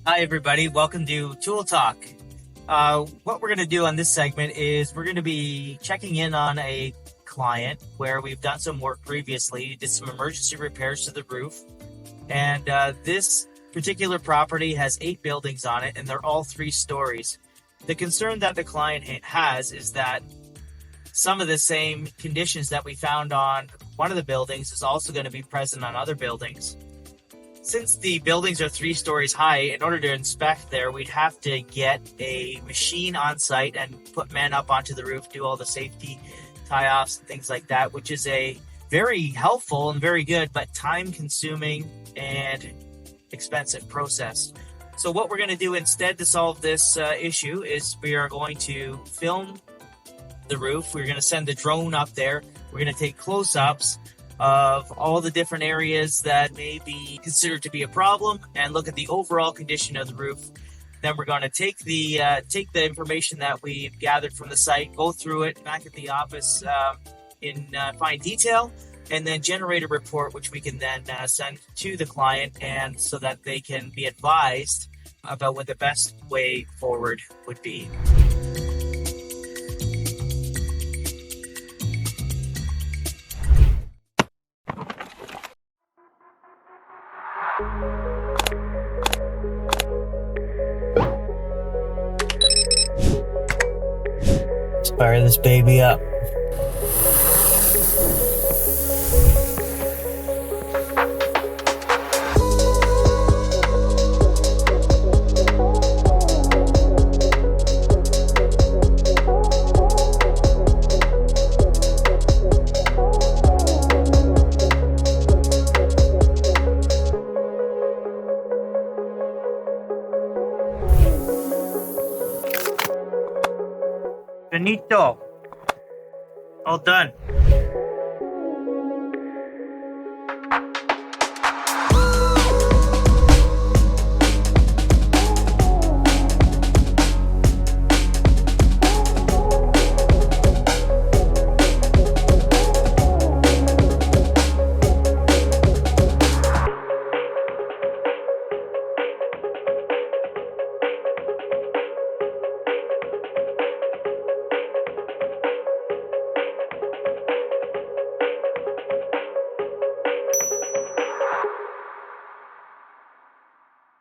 Hi, everybody. Welcome to Tool Talk. What we're going to do on this segment is we're going to be checking in on a client where we've done some work previously, did some emergency repairs to the roof. And this particular property has 8 buildings on it, and they're all 3 stories. The concern that the client has is that some of the same conditions that we found on one of the buildings is also going to be present on other buildings. Since the buildings are 3 stories high, in order to inspect there, we'd have to get a machine on site and put men up onto the roof, do all the safety tie-offs and things like that, which is a very helpful and very good, but time-consuming and expensive process. So what we're going to do instead to solve this issue is we are going to film the roof. We're going to send the drone up there. We're going to take close-ups of all the different areas that may be considered to be a problem and look at the overall condition of the roof. Then we're going to take the information that we've gathered from the site, go through it back at the office in fine detail, and then generate a report which we can then send to the client, and so that they can be advised about what the best way forward would be. Let's fire this baby up. Finito. All done.